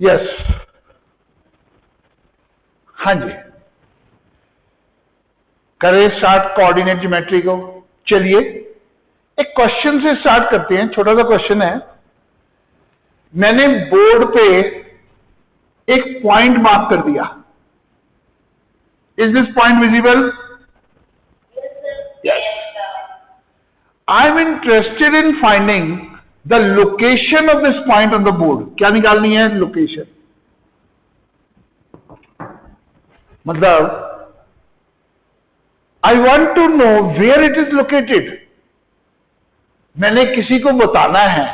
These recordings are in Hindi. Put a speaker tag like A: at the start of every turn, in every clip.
A: यस, हाँ जी, करें स्टार्ट कोऑर्डिनेट ज्योमेट्री को। चलिए एक क्वेश्चन से स्टार्ट करते हैं। छोटा सा क्वेश्चन है। मैंने बोर्ड पे एक पॉइंट मार्क कर दिया। Is this point visible? Yes. I am interested in finding the location of this point on the board. क्या निकालनी है? लोकेशन। मतलब I want to know where it is located. मैंने किसी को बताना है,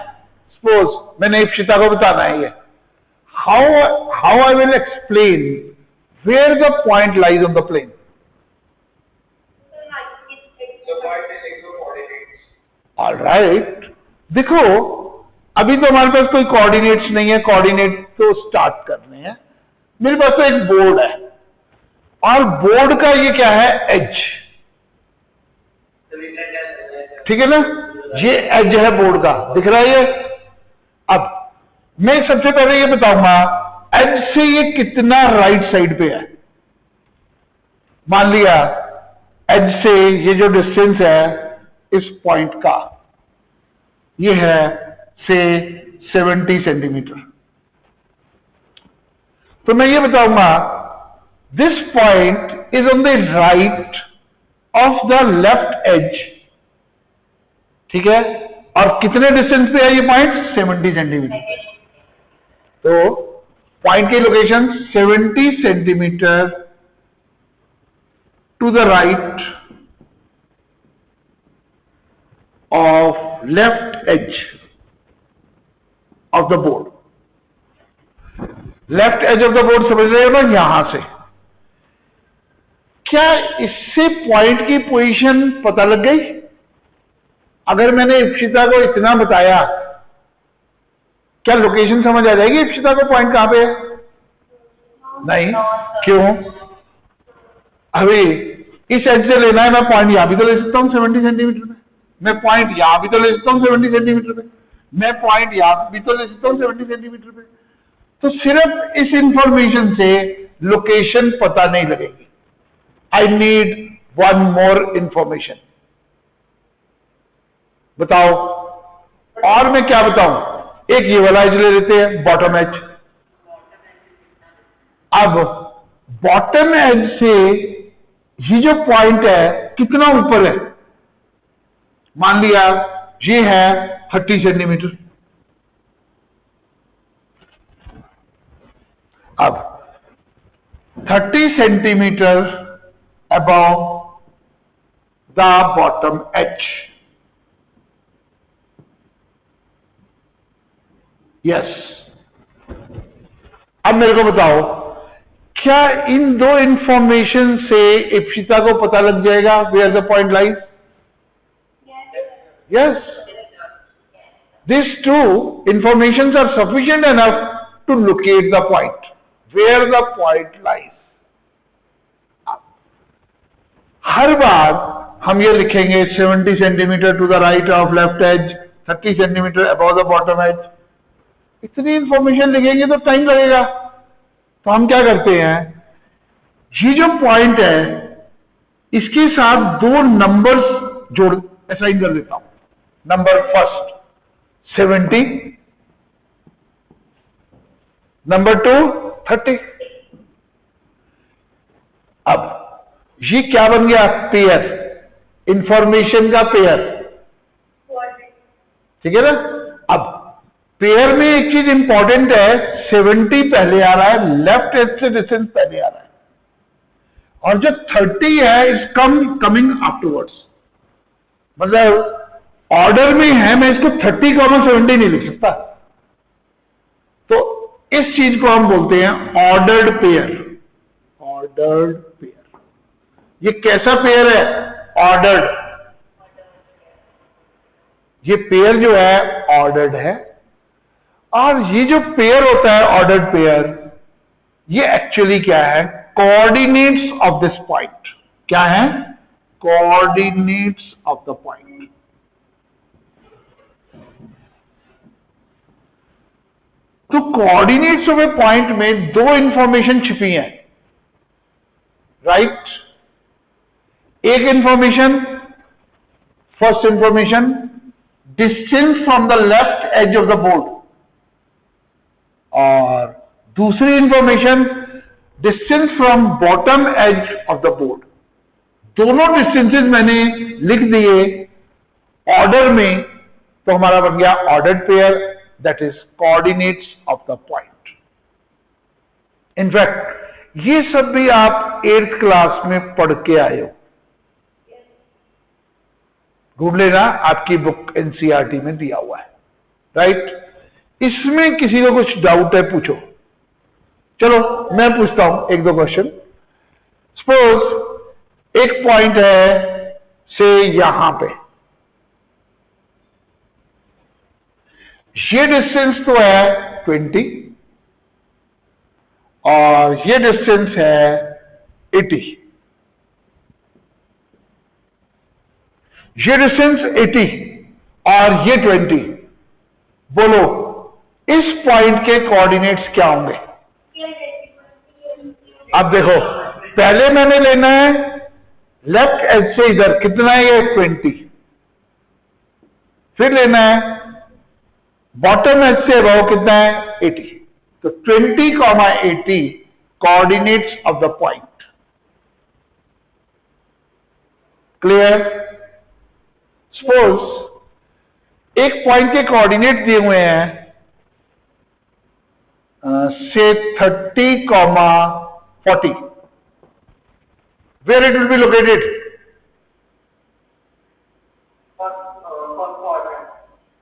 A: सपोज मैंने इप्सिता को बताना है ये। How I will explain where the point lies on the plane? Alright, देखो अभी तो हमारे पास कोई कोऑर्डिनेट्स नहीं है, कोऑर्डिनेट तो स्टार्ट करने हैं। मेरे पास तो एक बोर्ड है और बोर्ड का ये क्या है? एज। ठीक है ना, ये एज है बोर्ड का, दिख रहा है ये। अब मैं सबसे पहले ये बताऊंगा एज से ये कितना राइट साइड पे है। मान लिया एज से ये जो डिस्टेंस है इस पॉइंट का, ये है से 70 सेंटीमीटर। तो मैं ये बताऊंगा this point is on the right of the left edge. ठीक है, और कितने डिस्टेंस पे है ये पॉइंट? 70 सेंटीमीटर। तो पॉइंट की location 70 centimetre to the right of left edge of the board. Left edge of the board समझ रहे हो ना, यहां से। क्या इससे पॉइंट की पोजीशन पता लग गई? अगर मैंने इप्सिता को इतना बताया, क्या लोकेशन समझ आ जाएगी इप्सिता को पॉइंट कहां पे है? नहीं। क्यों? अभी इस एज से लेना है, मैं पॉइंट यहां भी तो ले सकता हूं 70 सेंटीमीटर पे, मैं पॉइंट यहां भी तो ले सकता हूं 70 सेंटीमीटर पे, मैं पॉइंट यहां भी तो ले सकता हूं 70 सेंटीमीटर पे। तो सिर्फ इस इंफॉर्मेशन से लोकेशन पता नहीं लगेगी। I need one more information. बताओ और मैं क्या बताऊं? एक ये वाला एज ले लेते हैं, बॉटम एज। अब बॉटम एज से ये जो पॉइंट है कितना ऊपर है? मान लिया ये है 30 सेंटीमीटर। अब 30 centimetre above the bottom edge. Yes. अब मेरे को बताओ, क्या इन दो इंफॉर्मेशन से इप्सिता को पता लग जाएगा where the point lies? Yes. This two information are sufficient enough to locate the point where the point lies. हर बार हम ये लिखेंगे 70 centimetre to the right of left edge, 30 centimetre above the bottom edge. इतनी इंफॉर्मेशन लिखेंगे तो टाइम लगेगा। तो हम क्या करते हैं, ये जो पॉइंट है इसके साथ दो नंबर्स जोड़ असाइन कर देता हूं। Number first 70, number 2 30। अब ये क्या बन गया? पेयर, इंफॉर्मेशन का पेयर। ठीक है ना। अब पेयर में एक चीज इंपॉर्टेंट है, 70 पहले आ रहा है, लेफ्ट एज से डिस्टेंस पहले आ रहा है, और जो 30 है इज कमिंग आफ्टरवर्ड्स। मतलब ऑर्डर में है, मैं इसको 30,70 नहीं लिख सकता। तो इस चीज को हम बोलते हैं ऑर्डर्ड पेयर। Ordered pair. ये कैसा पेयर है? ऑर्डर्ड। ये पेयर जो है ऑर्डर्ड है, और ये जो पेयर होता है ऑर्डर्ड पेयर, ये एक्चुअली क्या है? Coordinates of this point. क्या है? Coordinates of the point. तो कोऑर्डिनेट्स ऑफ ए पॉइंट में दो इंफॉर्मेशन छिपी हैं, राइट? एक information, first information, distance from the left edge of the board, और दूसरी information distance from bottom edge of the board. दोनों डिस्टेंसेस मैंने लिख दिए ऑर्डर में, तो हमारा बन गया ordered pair, that is coordinates of the point. In fact ये सब भी आप 8th क्लास में पढ़ के आए हो, ढूंढ लेना, आपकी बुक एनसीईआरटी में दिया हुआ है, राइट? इसमें किसी को कुछ डाउट है, पूछो। चलो मैं पूछता हूं एक दो क्वेश्चन। सपोज एक पॉइंट है से यहां पे, ये डिस्टेंस तो है 20 और ये डिस्टेंस है 80। ये डिस्टेंस 80 और ये 20। बोलो इस पॉइंट के कोऑर्डिनेट्स क्या होंगे? अब देखो, पहले मैंने लेना है लेफ्ट एज से इधर, कितना है ये? 20। फिर लेना है बॉटम एज से अबव, कितना है? 80। तो 20, 80 coordinates of the point. Clear? Suppose एक पॉइंट के कोऑर्डिनेट दिए हुए हैं से 30, 40, where it will be located?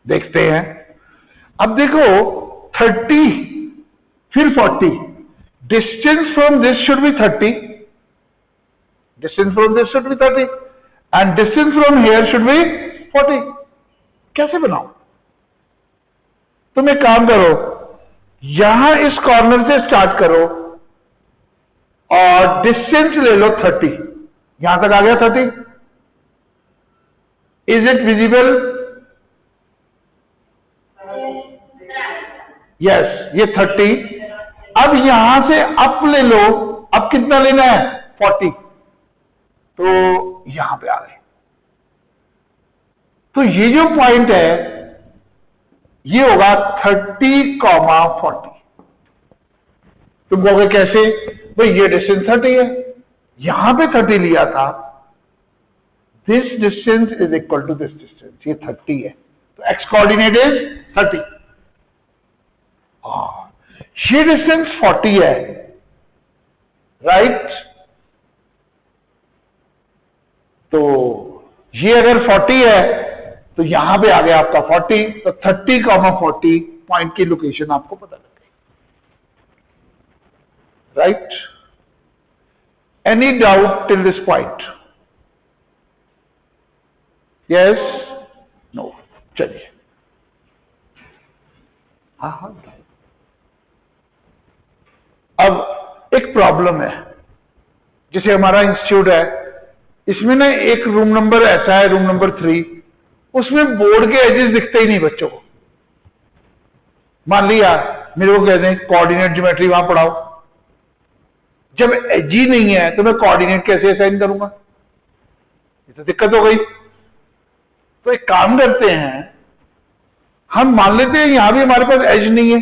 A: देखते हैं। अब देखो 30 फिर 40, distance from this should be 30, distance from this should be 30 and distance from here should be 40। कैसे बनाओ? तुम एक काम करो, यहां इस कॉर्नर से स्टार्ट करो और डिस्टेंस ले लो 30। यहां तक आ गया 30। Is it visible? यस, ये 30। अब यहां से अप ले लो, अब कितना लेना है? 40। तो यहां पे आ गए। तो ये जो पॉइंट है ये होगा 30, 40। तुम कहोगे कैसे? भाई ये डिस्टेंस 30 है, यहां पे 30 लिया था, this distance is equal to this distance, ये 30 है, तो एक्स कोऑर्डिनेट इज 30। ये डिस्टेंस 40 है, राइट? तो ये अगर 40 है तो यहां पे आ गया आपका 40, तो 30, 40 पॉइंट की लोकेशन आपको पता लग गई, right? Any doubt till this point? Yes? No? चलिए, हाँ। अब एक प्रॉब्लम है, जैसे हमारा इंस्टीट्यूट है, इसमें ना एक रूम नंबर ऐसा है, रूम नंबर 3, उसमें बोर्ड के एजेस दिखते ही नहीं बच्चों को। मान लिया मेरे को कह दें कोऑर्डिनेट ज्योमेट्री वहां पढ़ाओ, जब एज ही नहीं है तो मैं कोऑर्डिनेट कैसे असाइन करूंगा? ये तो दिक्कत हो गई। तो एक काम करते हैं, हम मान लेते हैं यहां भी हमारे पास एज नहीं है,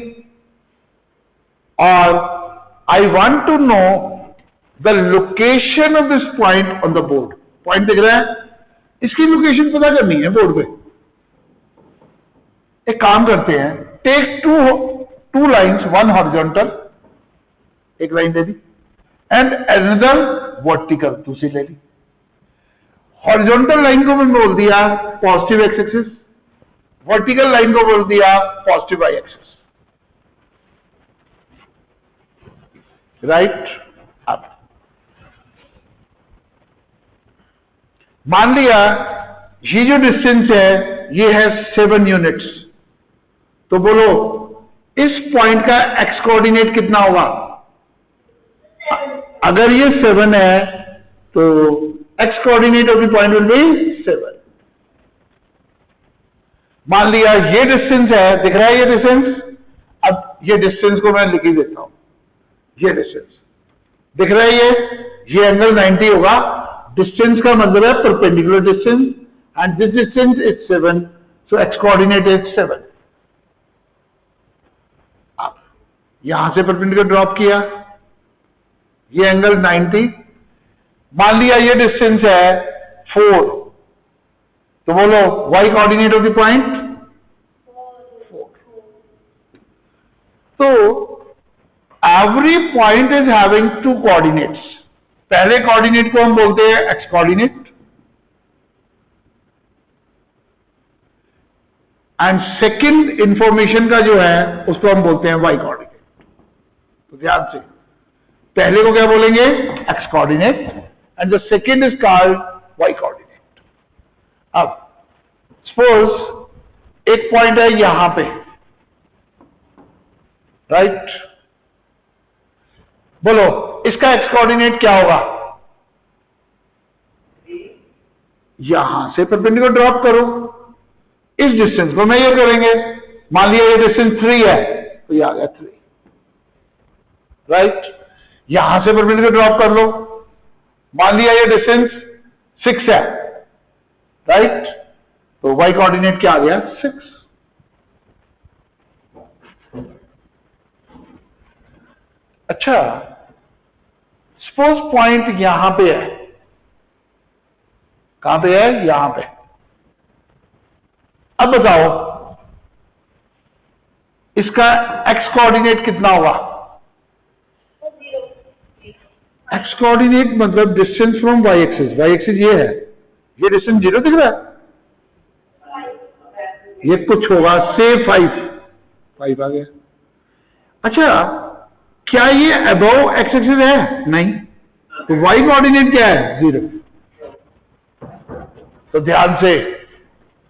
A: और I want to know the location of this point on the board. Point दिख रहा है, इसकी लोकेशन पता करनी है बोर्ड पे। एक काम करते हैं, take two lines, one horizontal, एक लाइन दे दी, एंड अनदर वर्टिकल, दूसरी ले ली। हॉरिजॉन्टल लाइन को मैंने बोल दिया positive X axis, vertical line को बोल दिया पॉजिटिव वाई एक्सिस, राइट? अब मान लिया ये जो डिस्टेंस है ये है 7 यूनिट्स, तो बोलो इस पॉइंट का एक्स कोऑर्डिनेट कितना होगा? अगर ये 7 है तो x coordinate of the point will be 7। मान लिया ये डिस्टेंस है, दिख रहा है ये डिस्टेंस, अब ये डिस्टेंस को मैं लिख ही देता हूं, ये डिस्टेंस दिख रहा है, ये एंगल 90 होगा। डिस्टेंस का मतलब है perpendicular distance, and this distance is 7, so x coordinate is 7। अब यहां से परपेंडिकुलर ड्रॉप किया, ये एंगल 90, मान लिया ये डिस्टेंस है 4, तो बोलो y coordinate of the point 4। तो every point is having 2 coordinates. पहले कोऑर्डिनेट को हम बोलते हैं x coordinate, and second information का जो है उसको हम बोलते हैं y कोऑर्डिनेट। तो ध्यान से, पहले को क्या बोलेंगे x coordinate, and the second is called y coordinate. अब सपोज एक पॉइंट है यहां पे, राइट, बोलो इसका x कोऑर्डिनेट क्या होगा? यहां से परपेंडिकुलर ड्रॉप करो, इस डिस्टेंस को मेजर करेंगे। मान लिया ये डिस्टेंस 3 है, तो ये आ गया 3, राइट। यहां से परपेंडिकुलर ड्रॉप कर लो, मान लिया ये डिस्टेंस 6 है, राइट, तो y कोऑर्डिनेट क्या आ गया? 6। अच्छा, सपोज पॉइंट यहां पे है, कहां पे है? यहां पे। अब बताओ इसका x कोऑर्डिनेट कितना होगा? x कोऑर्डिनेट मतलब distance from y axis. y axis ये है, ये डिस्टेंस 0 दिख रहा है, ये कुछ होगा से 5 आ गया। अच्छा, क्या ये अबव x एक्सिस है? नहीं, तो y कोऑर्डिनेट क्या है? 0। तो ध्यान से,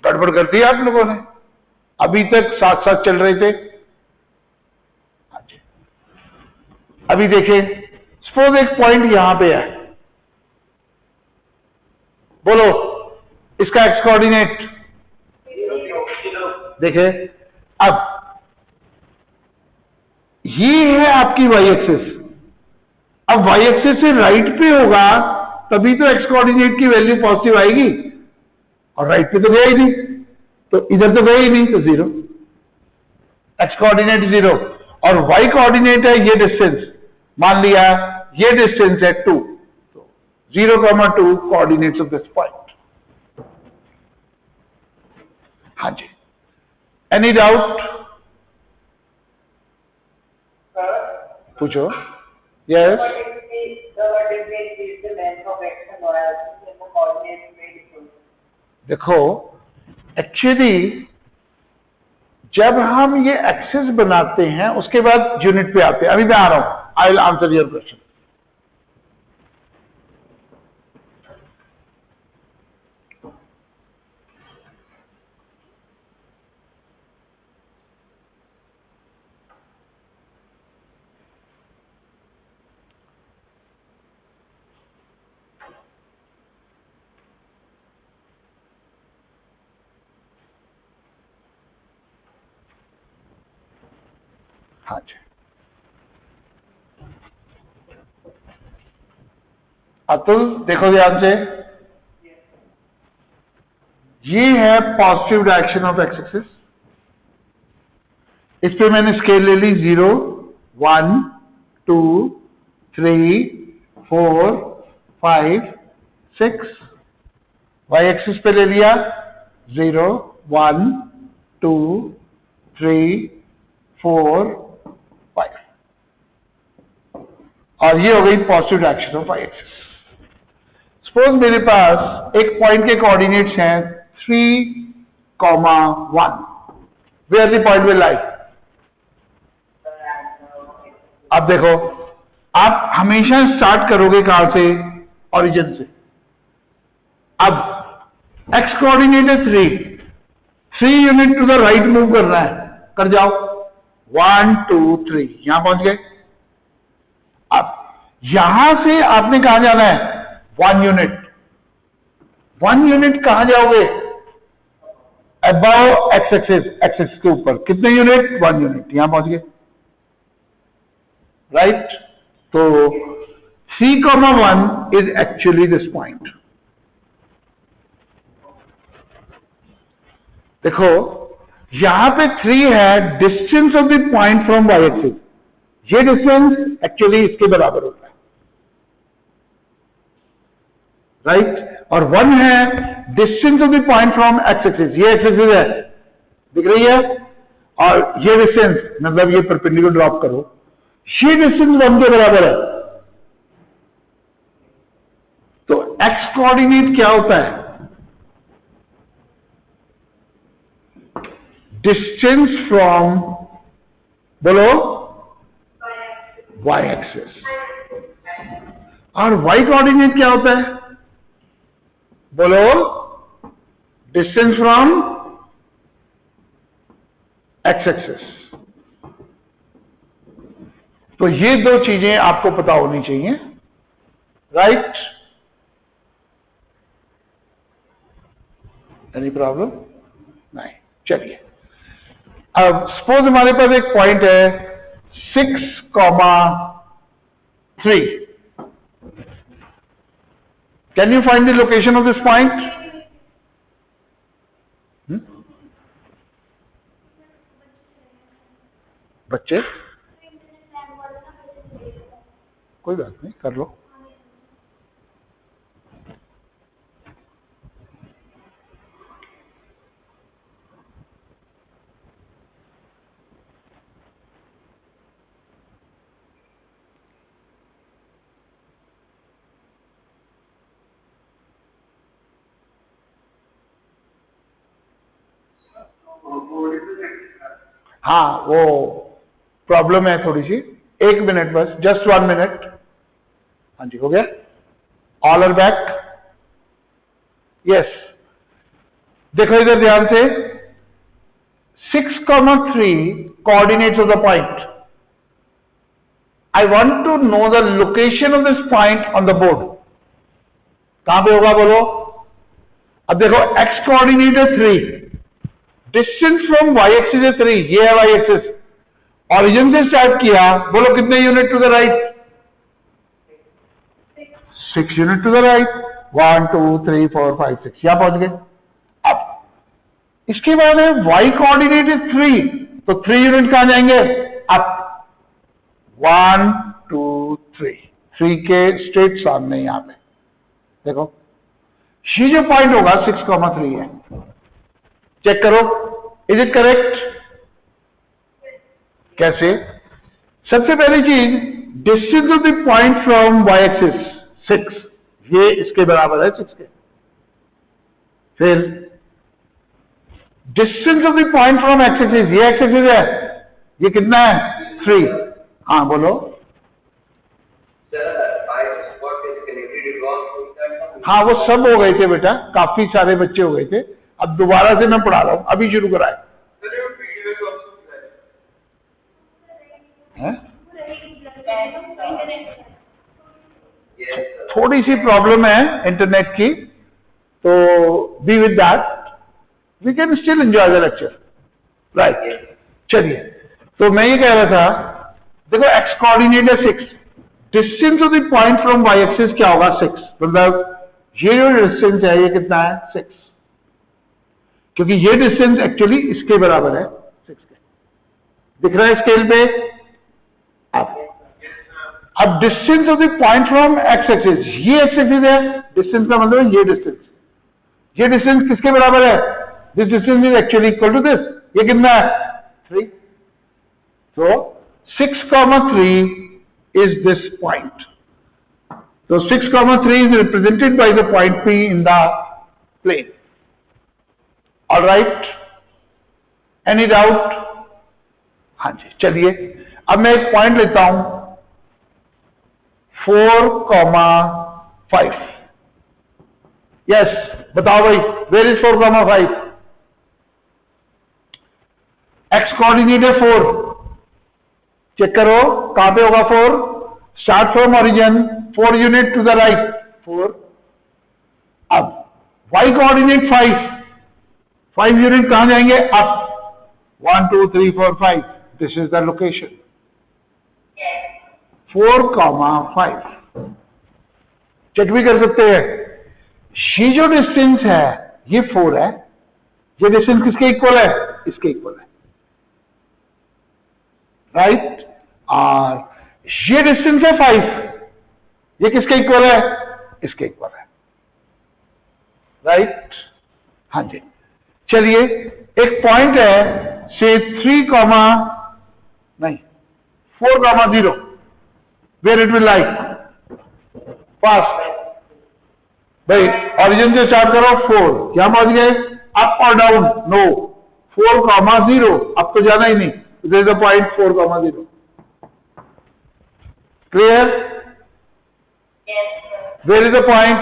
A: गड़बड़ कर दी आप लोगों ने, अभी तक साथ साथ चल रहे थे। अभी देखें, सपोज एक पॉइंट यहां पे है, बोलो इसका x कोऑर्डिनेट देखे। अब ये है आपकी y एक्सिस, अब y एक्सिस से राइट पे होगा तभी तो x कोऑर्डिनेट की वैल्यू पॉजिटिव आएगी, और राइट पे तो गया ही नहीं, तो इधर तो गया ही नहीं, तो 0। x कोऑर्डिनेट 0 और y कोऑर्डिनेट है ये डिस्टेंस, मान लिया ये डिस्टेंस है 2, तो 0,2 कोऑर्डिनेट्स ऑफ दिस पॉइंट। हाँ जी, एनी डाउट? पूछो। यस, देखो एक्चुअली जब हम ये एक्सिस बनाते हैं उसके बाद यूनिट पे आते हैं। अभी मैं आ रहा हूं, I will answer your question. हाँ जी, अतुल देखो ध्यान से, ये है positive direction of x axis. इस पे मैंने स्केल ले ली 0, 1, 2, 3, 4, 5, 6। वाई एक्सिस पे ले लिया 0, 1, 2, 3, 4, 5, और ये हो गई positive direction of Y axis. Suppose मेरे पास एक पॉइंट के कोऑर्डिनेट्स हैं 3, 1, where the point will lie. अब देखो, आप हमेशा स्टार्ट करोगे कहां से? ओरिजिन से। अब एक्स कोऑर्डिनेट है 3 unit to the right move करना है, कर जाओ 1, 2, 3, यहां पहुंच गए। अब यहां से आपने कहां जाना है? 1 यूनिट। 1 यूनिट कहां जाओगे? Above x axis, x axis के ऊपर कितने यूनिट? 1 यूनिट, यहां पहुंच गए, राइट। तो C,1 is actually this point. देखो यहां पे 3 है, distance of the point from Y axis, ये डिस्टेंस एक्चुअली इसके बराबर होता है, राइट। और 1 है distance of the point from X axis, ये एक्स एक्सिस है, दिख रही है, और ये डिस्टेंस मतलब ये परपेंडिकुलर ड्रॉप करो, ये डिस्टेंस 1 के बराबर है। तो एक्स कोऑर्डिनेट क्या होता है? डिस्टेंस फ्रॉम, बोलो, वाई एक्सिस। और वाई कोऑर्डिनेट क्या होता है? बोलो, डिस्टेंस फ्रॉम एक्स एक्सिस। तो ये दो चीजें आपको पता होनी चाहिए, राइट। Any problem? नहीं, चलिए। अब सपोज हमारे पास एक पॉइंट है 6,3। Can you find the location of this point? बच्चे, कोई बात नहीं, कर लो। हाँ, वो प्रॉब्लम है थोड़ी सी, 1 मिनट बस, जस्ट 1 मिनट। हाँ जी, हो गया? All are back? यस। देखो इधर ध्यान से, 6,3 coordinates of the point. I want to know the location of this point on the board. कहां पे होगा बोलो? अब देखो एक्स कोऑर्डिनेट है 3, डिस्टेंस फ्रॉम वाई एक्सिस है 3, ये है वाई एक्सिस। ऑरिजिन से स्टार्ट किया, बोलो कितने unit to the right? 6 unit to the right. 1 2 3 4 5 6, यहां पहुंच गए। अब इसके बाद है वाई कोऑर्डिनेट है 3, तो 3 यूनिट कहां जाएंगे? अप। 1 2 3 के स्ट्रेट सामने यहां पे देखो, ये जो पॉइंट होगा 6,3 है। चेक करो, इज इट करेक्ट? कैसे? सबसे पहली चीज, distance of the point from Y axis 6, ये इसके बराबर है 6 के। फिर distance of the point from X axis, ये एक्स एक्सिस है, ये कितना है? 3। हाँ बोलो। हाँ, वो सब हो गए थे बेटा, काफी सारे बच्चे हो गए थे, अब दोबारा से मैं पढ़ा रहा हूं, अभी शुरू कराए। थोड़ी सी प्रॉब्लम है इंटरनेट की, तो be with that, we can still enjoy the lecture, right. चलिए, तो मैं ये कह रहा था, देखो एक्स कोऑर्डिनेट है 6, distance of the point from Y axis क्या होगा? 6। मतलब ये जो डिस्टेंस है ये कितना है? 6, क्योंकि ये डिस्टेंस एक्चुअली इसके बराबर है 6 के। दिख रहा है स्केल पे? अब distance of the point from X axis, ये एक्स एक्सिस है, डिस्टेंस का मतलब है ये डिस्टेंस। ये डिस्टेंस किसके बराबर है? This distance is actually equal to this. ये कितना है? 3। तो 6,3 is this point. So 6,3 is represented by the point P in the plane. All right? Any doubt? हाँ जी, चलिए अब मैं एक पॉइंट लेता हूं 4,5। यस, बताओ भाई, वेयर इज 4,5? एक्स कोऑर्डिनेट है 4, चेक करो कहां पे होगा 4? Start from origin, 4 unit to the right, 4। अब वाई कोऑर्डिनेट 5, 5 यूनिट कहां जाएंगे? Up. 1 2 3 4 5, this is the location. 4,5 check भी कर सकते हैं। ये जो डिस्टेंस है ये 4 है, ये डिस्टेंस किसके इक्वल है? इसके इक्वल है, राइट। और ये डिस्टेंस है 5, ये किसके इक्वल है? इसके इक्वल है, राइट। हाँ जी, चलिए एक पॉइंट है से 3, नहीं 4,0, where it will lie? Fast भाई, ऑरिजिन से स्टार्ट करो। 4 क्या पहुंच गए? अप और डाउन? नो, 4,0, अब तो जाना ही नहीं। There is a point 4,0। Clear? Where is a point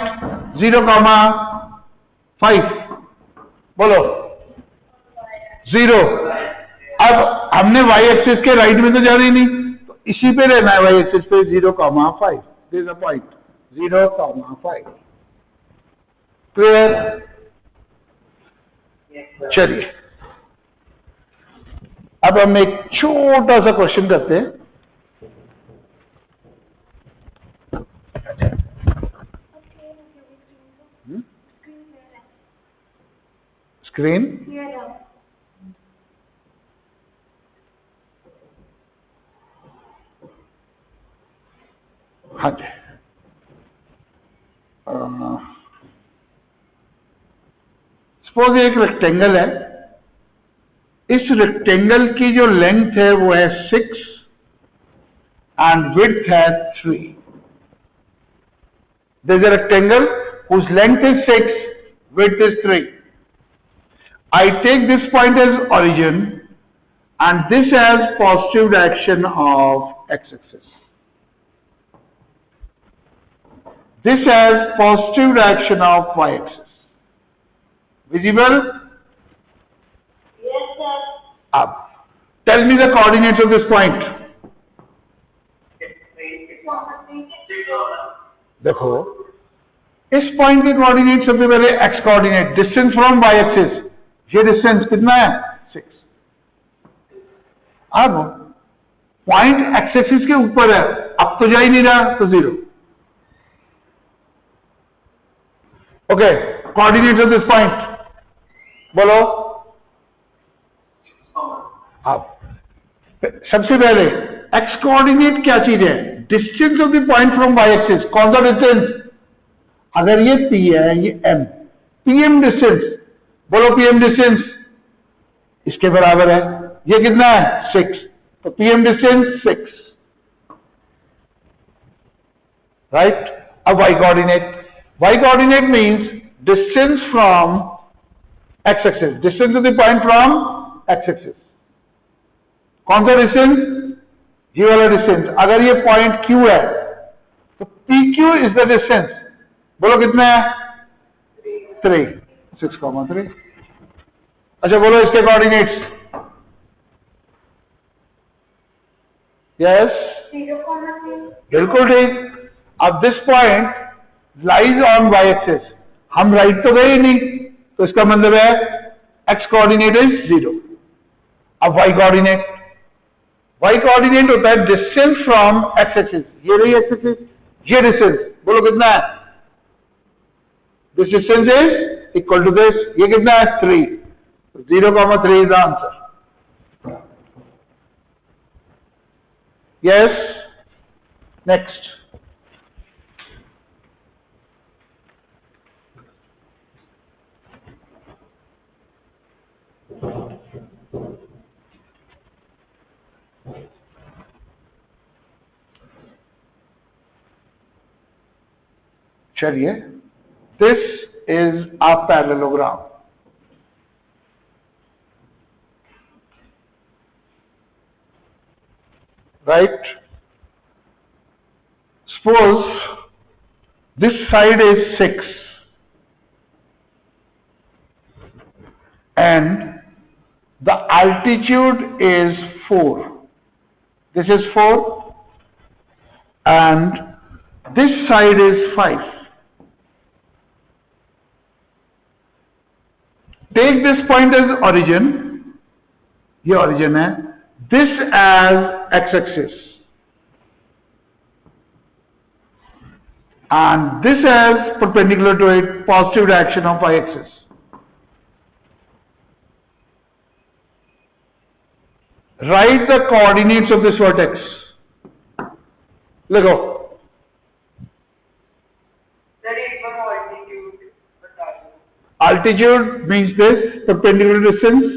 A: 0,5? बोलो 0। अब हमने वाई एक्सिस के राइट में तो जाना ही नहीं, तो इसी पे रहना है, वाई एक्सिस पे 0,5। There is a point 0,5। Clear? चलिए अब हम एक छोटा सा क्वेश्चन करते हैं। स्क्रीन हाँ जी, सपोज एक रेक्टेंगल है। इस रेक्टेंगल की जो लेंथ है वो है 6 एंड विड्थ है 3। There is a rectangle whose length is 6, width is 3. I take this point as origin and this as positive direction of x-axis. This has positive direction of y-axis. Visible?
B: Yes, sir.
A: Up. Tell me the coordinates of this point. देखो, इस पॉइंट के कोऑर्डिनेट सबसे पहले X coordinate, distance from Y axis, ये डिस्टेंस कितना है? 6। अब पॉइंट एक्स एक्सिस के ऊपर है, अब तो जा ही नहीं रहा, तो 0। Okay, coordinate of this point बोलो। अब सबसे पहले एक्स कोऑर्डिनेट क्या चीज है? Distance of the point from Y axis. कौन सा डिस्टेंस? अगर ये P है, ये M, PM डिस्टेंस, बोलो PM डिस्टेंस इसके बराबर है। ये कितना है? 6, तो PM डिस्टेंस 6, राइट। अब Y coordinate means distance from X axis, distance of the point from X axis. कौन सा डिस्टेंस? ये वाला डिस्टेंस। अगर ये पॉइंट Q है तो PQ इज द डिस्टेंस। बोलो कितना है? 3, 6,3। अच्छा बोलो इसके कोऑर्डिनेट्स। यस,
B: 0,3.
A: बिल्कुल ठीक। अब this point lies on Y axis, हम राइट तो गए ही नहीं, तो इसका मतलब है एक्स कोऑर्डिनेट इज 0। अब वाई कोऑर्डिनेट होता है डिस्टेंस फ्रॉम एक्स एक्सिस। ये रही एक्स एक्सिस, ये डिस्टेंस, बोलो कितना है? This distance is equal to this. ये कितना है? 3. 0,3 is the answer. Yes. Next. चलिए, this is a parallelogram. Right? Suppose this side is 6 and the altitude is 4. This is 4 and this side is 5. Take this point as origin, ये ओरिजिन है, this as X axis and this as perpendicular to it, positive direction of y-axis. Write the coordinates of this vertex. Look. Altitude means this, perpendicular distance.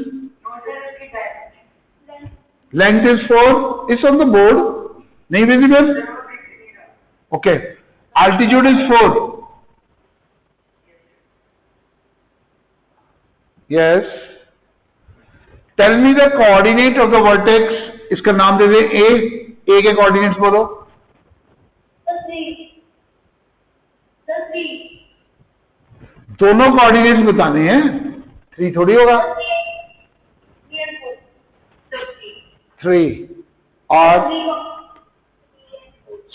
A: Length is 4. It's on the board. Nahi visible? Okay. Altitude is 4. Yes. Tell me the coordinate of the vertex. इसका नाम दे दे A. A के coordinates बोलो.
B: 3.
A: दोनों coordinates बताने हैं. 3 थोड़ी होगा. 3 और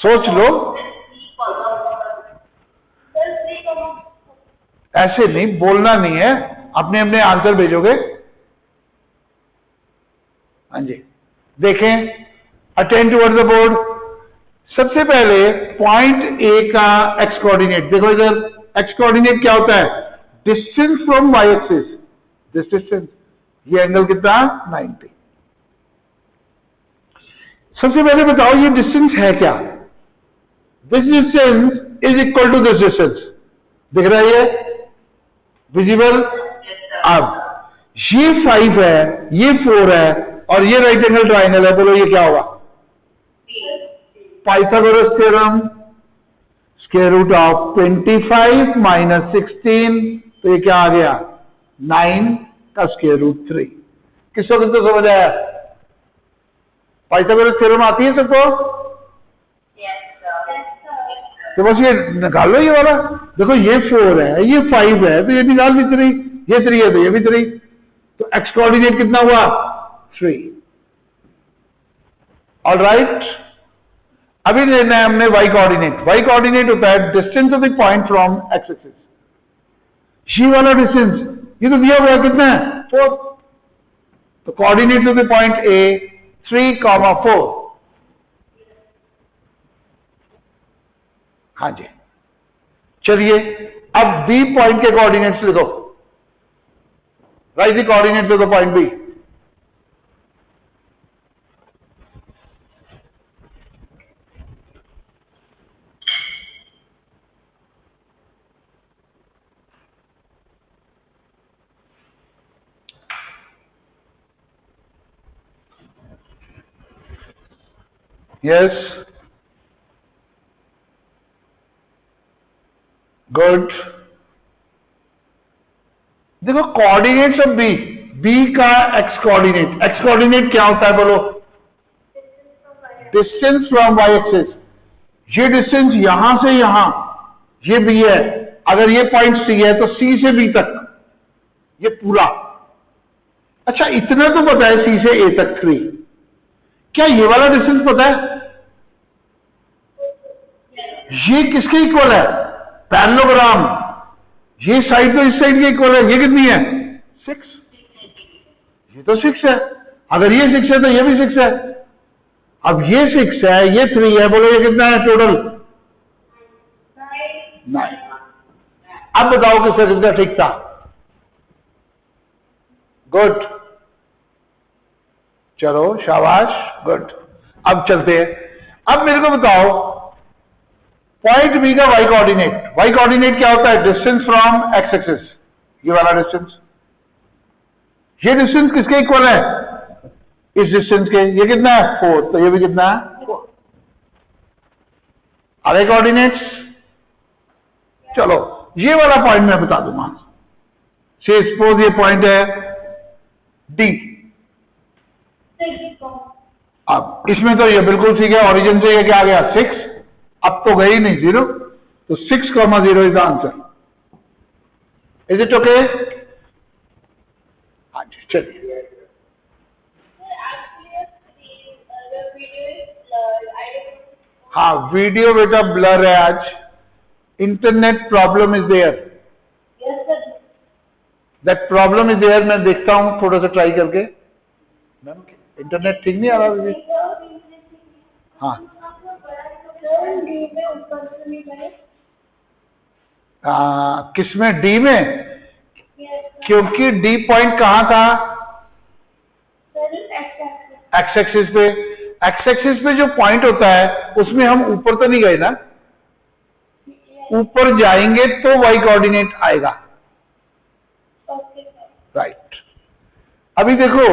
A: सोच लो. ऐसे नहीं, बोलना नहीं है, अपने अपने आंसर भेजोगे. हाँ जी, देखें, अटेंड टुवर्ड द बोर्ड. सबसे पहले पॉइंट ए का एक्स कोऑर्डिनेट देखो. इधर एक्स कोऑर्डिनेट क्या होता है? Distance from Y axis. This distance, ये एंगल कितना? 90. सबसे पहले बताओ ये डिस्टेंस है क्या? This distance is equal to this distance. दिख रहा है ये? विजिबल? अब ये 5 है, ये 4 है और ये राइट एंगल ट्राइंगल है. बोलो ये क्या होगा? Pythagoras theorem. Square root of 25 minus 16, तो ये क्या आ गया? 9 का स्क्वायर रूट 3. किसको किसको समझ आया? पाइथागोरस थ्योरम आती है सबको? तो बस ये निकाल लो ये वाला. देखो ये 4 है, ये 5 है, तो ये निकाल भी 3. ये 3 है तो ये भी 3. तो एक्स कोऑर्डिनेट कितना हुआ? 3. All right. अभी लेना है हमने वाई कोऑर्डिनेट. वाई कोऑर्डिनेट होता है distance of the point from X axis. ये वाला डिस्टेंस ये तो दिया हुआ है, कितना है? 4. तो coordinate of the point A 3,4. हाँ जी. चलिए अब बी पॉइंट के कोऑर्डिनेट्स लिखो. Write the coordinate of the point B. Yes, good. देखो कोऑर्डिनेट्स ऑफ बी. बी का एक्स कोऑर्डिनेट. एक्स कोऑर्डिनेट क्या होता है बोलो? Distance from Y axis. ये डिस्टेंस यहां से यहां, ये बी है. अगर ये पॉइंट सी है तो सी से बी तक ये पूरा. अच्छा इतना तो पता है सी से ए तक 3. क्या ये वाला डिस्टेंस पता है? ये किसके इक्वल है? पैरेललोग्राम. ये साइड तो इस साइड के इक्वल है. ये कितनी है? 6. ये तो 6 है. अगर ये 6 है तो ये भी 6 है. अब ये 6 है, ये 3 है. बोलो ये कितना है टोटल? 9. अब बताओ किसका किसका ठीक था? गुड. चलो शाबाश, गुड. अब चलते हैं. अब मेरे को बताओ पॉइंट बी का वाई कोऑर्डिनेट. वाई कोऑर्डिनेट क्या होता है? Distance from X axis. ये वाला डिस्टेंस. ये डिस्टेंस किसके इक्वल है? इस डिस्टेंस के. ये कितना है? 4. तो ये भी कितना है? 4. अरे कोऑर्डिनेट्स. चलो ये वाला पॉइंट मैं बता दूंगा. से सपोज ये पॉइंट है डी. अब इसमें तो ये बिल्कुल ठीक है. ओरिजिन से ये क्या आ गया? 6. अब तो गई नहीं 0. तो 6,0 is the answer. Is it okay? हाँ जी चलिए. हाँ वीडियो बेटा ब्लर है आज. Internet problem is there. That problem is there. मैं देखता हूं थोड़ा सा ट्राई करके। मैम इंटरनेट ठीक नहीं आ रहा अभी? हाँ, किसमें, डी में? क्योंकि डी पॉइंट कहाँ था? एक्स एक्सिस पे। एक्स एक्सिस पे जो पॉइंट होता है उसमें हम ऊपर तो नहीं गए ना? ऊपर जाएंगे तो वाई कोऑर्डिनेट आएगा। राइट। अभी देखो